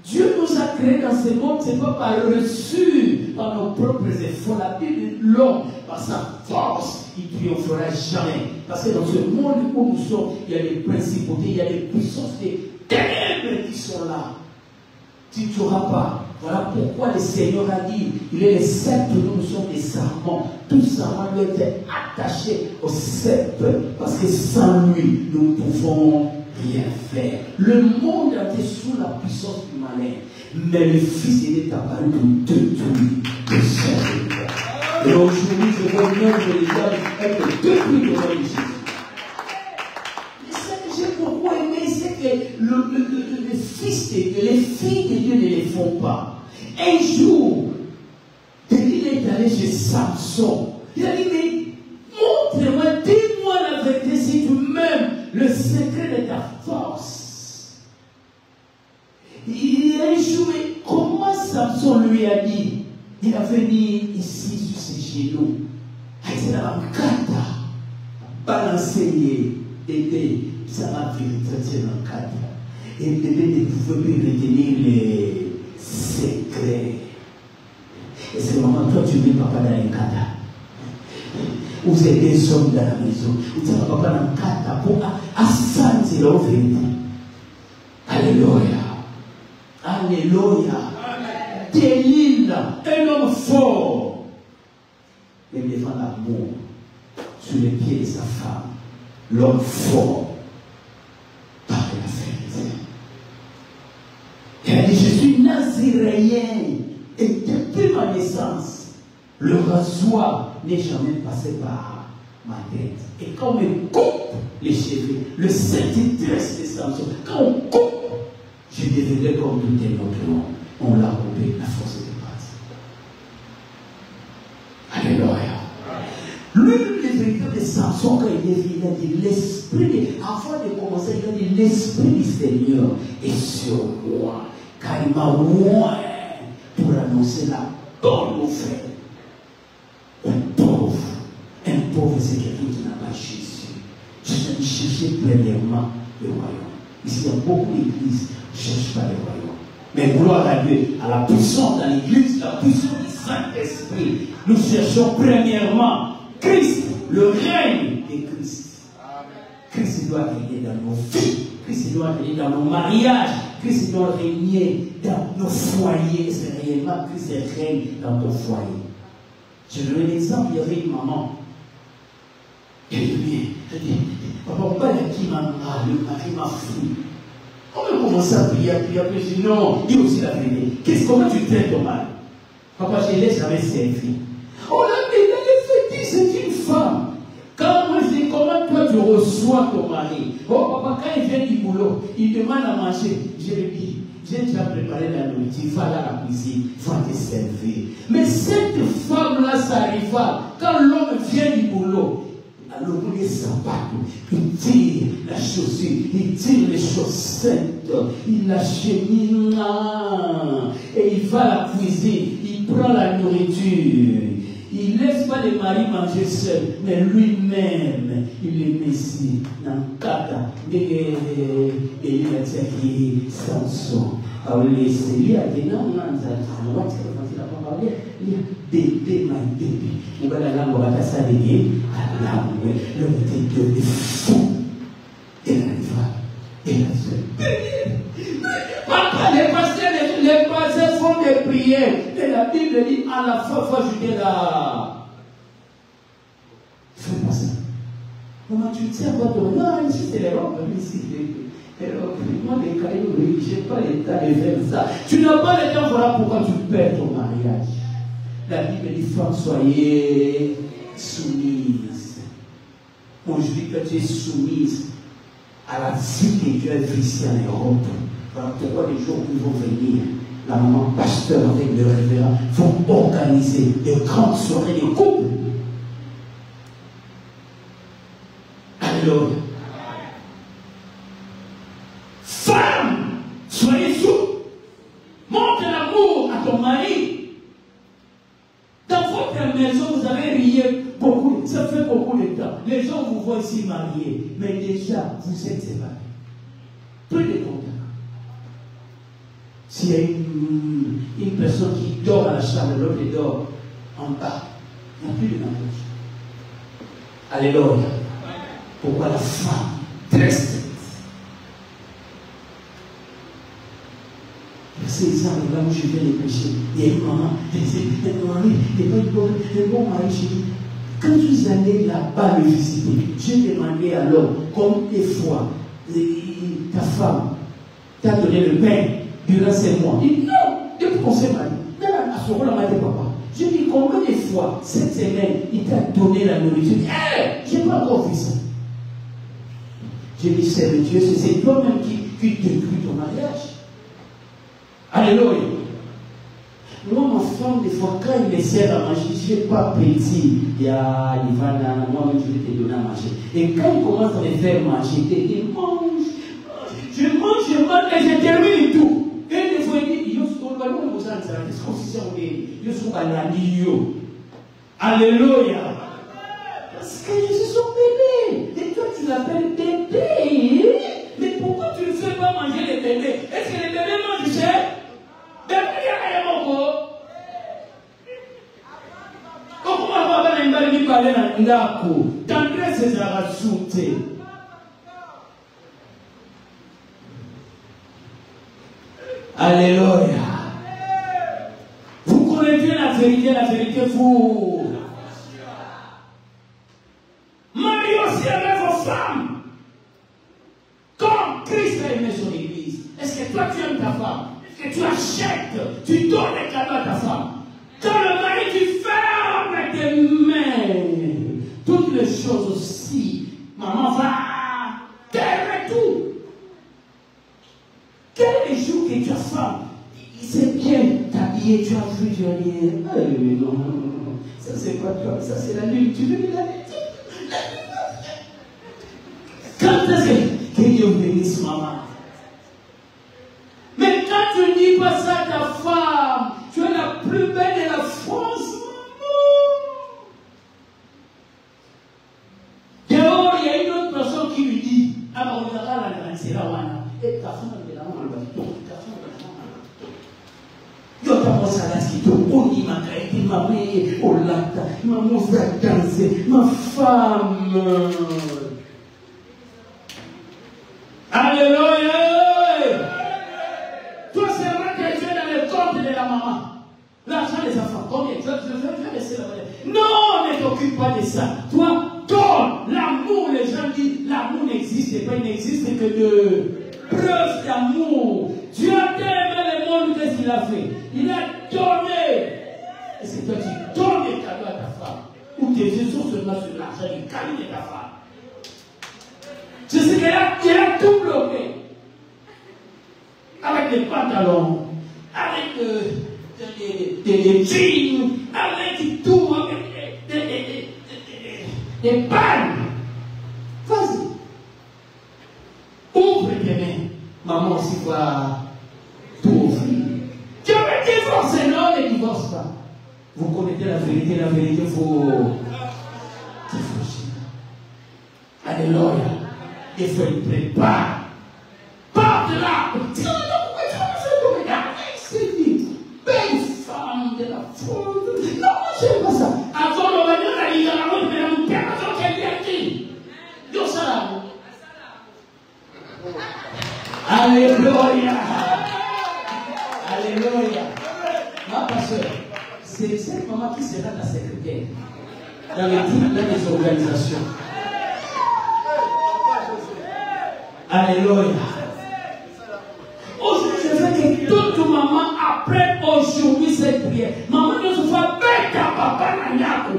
Dieu nous a créés dans ce monde, ce n'est pas par reçu, par nos propres efforts. La Bible dit l'homme, par sa force, il ne triomphera jamais. Parce que dans ce monde où nous sommes, il y a des principautés, il y a des puissances, des ténèbres qui sont là. Tu ne sauras pas. Voilà pourquoi le Seigneur a dit, il est le sceptre, nous sommes des serments. Tout serment doit être attaché au sceptre, parce que sans lui, nous ne pouvons rien faire. Le monde était sous la puissance du malin, mais le Fils est apparu pour détruire le Seigneur. Et aujourd'hui, je vois l'homme de l'Église être détruit devant Jésus. Et ce que j'ai beaucoup aimé, c'est que le Fils de Dieu, les filles de Dieu ne les font pas. Un jour, il est allé chez Samson. Il a dit, mais montre-moi, dis-moi la vérité, si tu m'aimes, le secret de ta force. Il a échoué. Comment Samson lui a dit? Il a venu ici sur ses genoux. Il a dit, balancer bébé, ça m'a vérifié dans le cadre. Et le bébé ne pouvait plus retenir les secrets. Et c'est le moment, toi tu vis papa dans un cadre. Vous êtes des hommes dans la maison. Vous êtes papa dans un cadre pour assanger leur vérité. Alléluia. Alléluia. Delilah, un homme fort. Mais devant l'amour, sur les pieds de sa femme, l'homme fort parle la vérité. Elle a dit, je suis naziréen et depuis ma naissance, le rasoir n'est jamais passé par ma tête. Et quand on me coupe les cheveux, le Saint-Tresse de Samson, quand on coupe, je deviendrai comme tout un autre homme. On l'a coupé, la force de base. Alléluia. Lui, le véritable de Samson, quand il est venu, il a dit, l'esprit, avant de commencer, il a dit, l'esprit du Seigneur est sur moi, car il m'a oint pour annoncer la bonne nouvelle. Un pauvre, c'est quelqu'un qui n'a pas Jésus. Je viens chercher premièrement le royaume. Ici, il y a beaucoup d'églises qui ne cherchent pas le royaume. Mais gloire à Dieu, à la puissance dans l'église, la puissance du Saint-Esprit. Nous cherchons premièrement Christ, le règne de Christ. Christ doit régner dans nos vies, Christ doit régner dans nos mariages, Christ doit régner dans nos foyers. C'est réellement Christ règne dans ton foyer. Je donne un exemple, il y avait une maman. Elle dit, papa, pourquoi qui m'a fou? On a commencé à prier, puis je dis non, dis aussi la vérité. Comment tu traites ton mari? Papa, je l'ai jamais servi. On a dit, c'est une femme. Quand moi je dis, comment toi tu reçois ton mari? Oh papa, quand il vient du boulot, il demande à manger. Je lui dis, j'ai déjà préparé la nourriture, va à la cuisine, va te servir. Mais cette femme-là, ça arriva. Quand l'homme vient du boulot, Alors, on les sabbats, il tire la chaussure, il tire les chaussettes, il l'achemine, et il va à la cuisine, il prend la nourriture. Il ne laisse pas les maris manger seuls, mais lui-même, il les met ici, dans le cadre et il a dit Samson. Alors, c'est lui a dit non, on va parler, il y a bébé, ma bébé. On va la langue, on va s'alléger, l'homme était devenu fou. Et là, il va, et là, papa, les pasteurs font des prières. Et la Bible dit à la fois, j'étais là. Fais pas ça. Comment tu tiens votre. Non, ici c'est les robes, ici. Moi, les cailloux, je n'ai pas le temps de faire ça. Tu n'as pas le temps, voilà pourquoi tu perds ton mariage. La Bible dit, femme, soyez soumise. Moi, je dis que tu es soumise à la vie que Dieu a fait ici en Europe. Voilà pourquoi les jours qui vont venir, la maman pasteur avec le révérend vont organiser de grandes soirées de couple. Alors, femme, soyez sous. Montre l'amour à ton mari. Dans votre maison, vous avez rié beaucoup. Ça fait beaucoup de temps. Les gens vous voient ici mariés, mais déjà, vous êtes séparés. Peu de contact. S'il y a une personne qui dort à la chambre, l'autre dort en bas, il n'y a plus de mariage. Alléluia. Pourquoi la femme reste? C'est ça, là où je viens de prêcher. Il y a une maman, un bon mari, j'ai dit, quand vous allez là-bas le visiter, j'ai demandé alors, combien de fois ta femme t'a donné le pain durant ces mois? Il dit non, depuis qu'on s'est marié. À ce moment-là, m'a dit papa. Je dis combien de fois cette semaine il t'a donné la nourriture? Je n'ai pas encore vu ça. J'ai dit c'est le Dieu, c'est toi-même qui détruit ton mariage. Alléluia. Moi, ma femme, des fois, quand il me sert à manger, je ne fais pas petit. Il y a Ivana, moi-même, je vais te donner à manger. Et quand il commence à me faire manger, il mange. Je mange, et je termine tout. Et des fois, il dit, alléluia. Parce que je suis son bébé. Et toi, tu l'appelles bébé. Mais pourquoi tu ne fais pas manger les bébés? Est-ce que les bébés mangent, tu sais? Bébé, il y a un mot. Comment papa n'a pas parlé dans Ndako? Tendresse et la rajouté. Alléluia. Vous connaissez la vérité vous. Marie aussi aimait vos femmes. Comme Christ a aimé son église. Est-ce que toi tu aimes ta femme? Est-ce que tu achètes? Tu donnes les cadeaux à ta femme? Quand le mari tu fermes tes mains. Toutes les choses aussi. Maman va terre tout. Quel est le jour que ta femme, il s'est bien habillé, tu as vu, tu as dit, non, ça c'est pas toi, ça c'est la lune, tu veux la lune? Quand est-ce que Dieu bénisse maman? Mais quand tu ne dis pas ça à ta femme, tu es la plus belle de la France. Dehors, il y a une autre personne qui lui dit, ah, on verra la grande, c'est la wana. Et ta femme, elle est là, on va dire, ta femme, elle est là. Yo, ta mossa, qui te poni, ma caïti, ma mère, oh là, ma mossa danser, ma femme. Alléluia. Toi, c'est vrai que tu es dans le compte de la maman. L'argent des enfants, combien? Je vais laisser la monnaie. Non, ne t'occupe pas de ça. Toi, donne l'amour. Les gens disent l'amour n'existe pas, il n'existe que de preuves d'amour. Dieu a tellement le monde, qu'est-ce qu'il a fait? Il a donné. Est-ce que toi, tu donnes des cadeaux à ta femme? Ou tes yeux sont seulement sur l'argent du cadeau de ta femme? Je sais qu'il a tout bloqué. Avec des pantalons, avec des jeans, avec tout, avec des pannes. va tout offrir. Dieu veut divorcer, non, ne divorce pas. Vous connaissez la vérité faut alléluia. Il faut être préparé. Pas de là. C'est dit, belle femme de la foule. Non, je n'aime pas ça. Avant le moment, il y a la route, mais on ne peut pas qu'elle vient qui. Dieu salam. Alléluia. Alléluia. Ma pasteur, c'est cette maman qui sera la secrétaire dans les organisations. Alléluia. Aujourd'hui, je veux que toute maman apprenne aujourd'hui cette prière. Maman ne se voit pas à papa Nanyaku.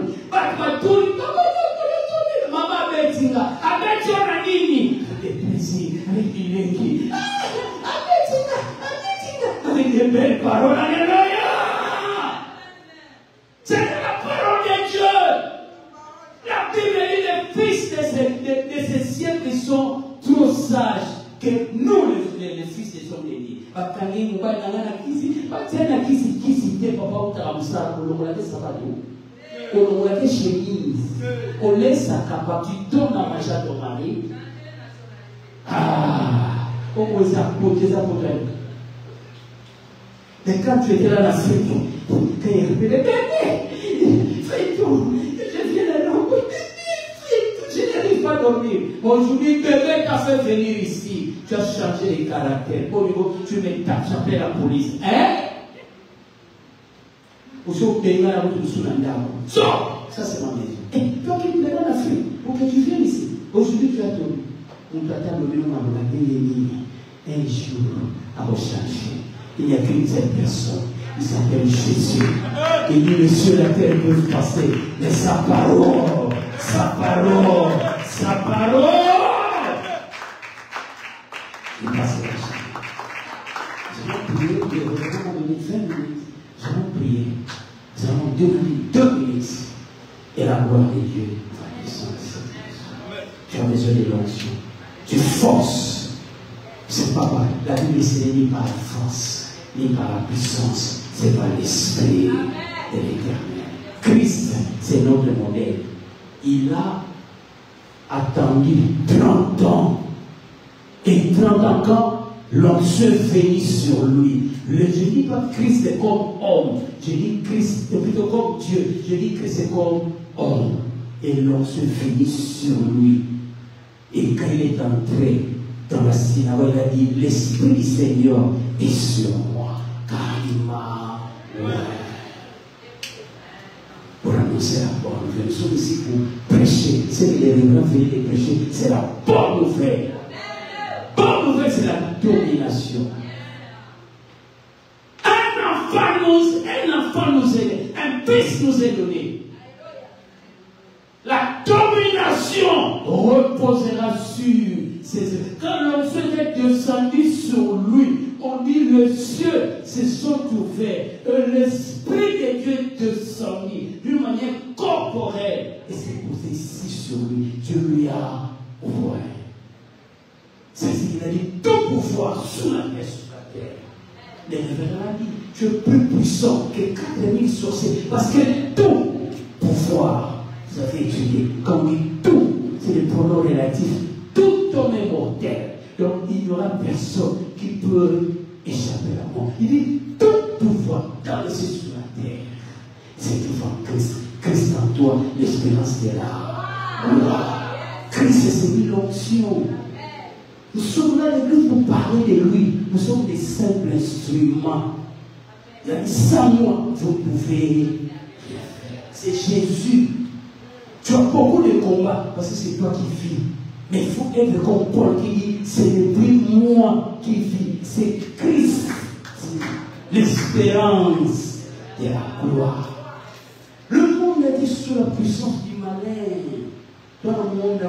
Maman Betinga, avec ton nini, avec des plaisirs, avec du lenki, avec des belles paroles. Alléluia. C'est la parole de Dieu. La Bible dit les fils de ces siècles sont trop sages que nous, les fils de son ennemi. Bakangi mobile nangana kisi, batena kisi te papa utaramsa kolongola te sabado. Kolongola te chemise. On laisse sa capa, tu donnes à manger à ton mari. Ah, on vous a posé ça pour toi. Et quand tu étais là, la fête, quand il répétait, fais tout, je viens là, je n'arrive pas à dormir. Aujourd'hui, bébé t'a fait venir ici. Tu as changé les caractères. Au niveau, tu me tapes, j'appelle la police. Hein? Aujourd'hui, la route de Sounandamo. Sors! Ça, c'est ma maison. Et toi qui es dans l'Afrique, pour que tu viennes ici. Aujourd'hui, tu as tout. On t'attend le nom à la un jour à recharger. Il n'y a qu'une seule personne. Il s'appelle Jésus. Il dit le ciel et la terre peuvent passer. Mais sa parole, sa parole, sa parole. Il passera jamais. Je vais prier. Nous allons donner 20 minutes. Nous allons prier. Nous allons 2 minutes. Et la gloire de Dieu va descendre. Tu as besoin de l'onction. Tu forces. C'est pas par la Bible, c'est ni par la force, ni par la puissance, c'est par l'esprit de l'Éternel. Christ, c'est notre modèle. Il a attendu 30 ans. Et 30 ans quand l'onction venait sur lui. Je ne dis pas Christ comme homme. Je dis Christ plutôt comme Dieu. Je dis que c'est comme homme. Et l'onction venait sur lui. Et quand il est entré dans la synagogue, il a dit, l'Esprit du Seigneur est sur moi, car il m'a pour annoncer la bonne nouvelle. Nous sommes ici pour prêcher. C'est que les révérends venaient de prêcher. C'est la bonne nouvelle. Bonne nouvelle, c'est la domination. Un enfant nous est, un fils nous est donné. La domination reposera sur ses œuvres. Quand l'onction est descendu sur lui, on dit les cieux se sont ouverts. L'Esprit de Dieu est descendu d'une manière corporelle. Et c'est posé ici sur lui. Dieu lui a ouvert. C'est ce qu'il a dit, tout pouvoir sous la mer, sur la terre. Les révérends a dit, tu es plus puissant que 4000 sorciers. Parce que tout pouvoir, vous avez étudié, comme dit tout, c'est le pronom relatif. Tout homme est mortel. Donc il n'y aura personne qui peut échapper à la mort. Il dit, tout pouvoir dans le ciel sur la terre, c'est devant Christ. Christ en toi, l'espérance de là. Christ, c'est l'onction. Nous sommes là, l'église, pour parler de lui. Nous sommes des simples instruments. Il a dit, sans moi, vous pouvez. C'est Jésus. Tu as beaucoup de combats parce que c'est toi qui vis. Mais il faut être comme Paul qui dit, c'est depuis moi qui vis. C'est Christ. L'espérance de la gloire. Le monde est sous la puissance du malin. Dans le monde,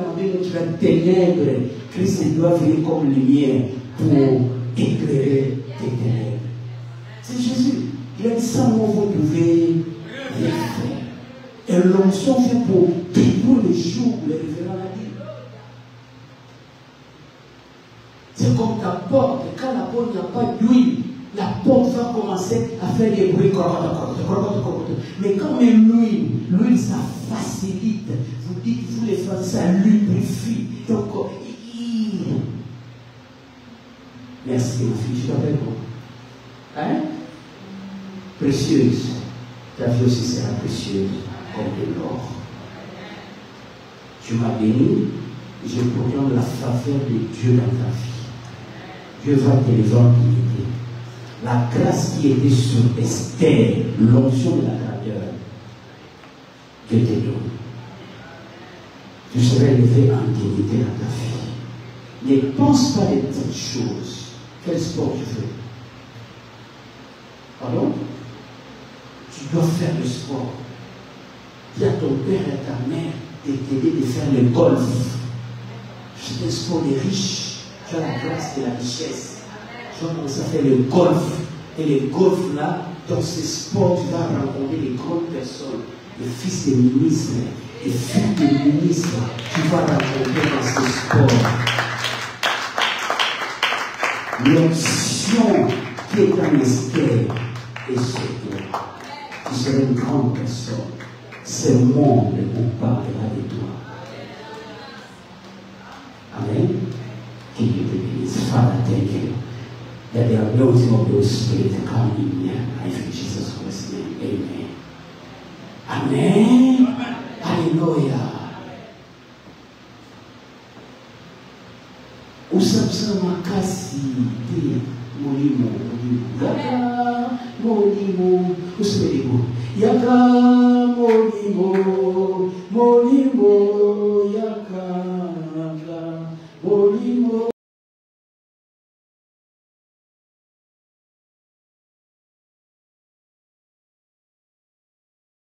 tu as des ténèbres. Christ doit venir comme lumière pour éclairer tes ténèbres. C'est Jésus. Il a dit ça, moi, vous pouvez rien faire. Et l'onction vient pour tous les jours, les révérends l'a dit. C'est comme ta porte. Quand quand la porte n'a pas d'huile, la porte va commencer à faire des bruits. Mais quand même l'huile, ça facilite. Vous dites, vous les femmes, ça lubrifie. Donc, merci ma fille, je t'appelle comment? Hein? Précieuse. Ta vie aussi sera précieuse comme de l'or. Tu m'as béni, je proclame la faveur de Dieu dans ta vie. Dieu va t'élever en dignité. La grâce qui était sur Esther, l'onction de la grandeur, Dieu te donne. Tu seras élevé en dignité dans ta vie. Ne pense pas des petites choses. Quel sport tu fais? Pardon? Tu dois faire le sport. Dis à ton père et à ta mère de t'aider de faire le golf. C'est un sport des riches. Tu as la grâce de la richesse. Tu vas commencer à faire le golf. Et le golf là, dans ce sport, tu vas rencontrer les grandes personnes, les fils des ministres, les filles des ministres. Tu vas rencontrer dans ce sport. L'option qui est en Esther est sur toi. Tu seras une grande personne. Ce monde vous parlera de toi. Amen. Que Dieu te bénisse. Father, thank you that the anointing of the Spirit come in your life in Jesus Christ's name. Amen. Amen. Hallelujah. Usapsa makasi de molimo. Yaka molimo. Usapedigo. Yaka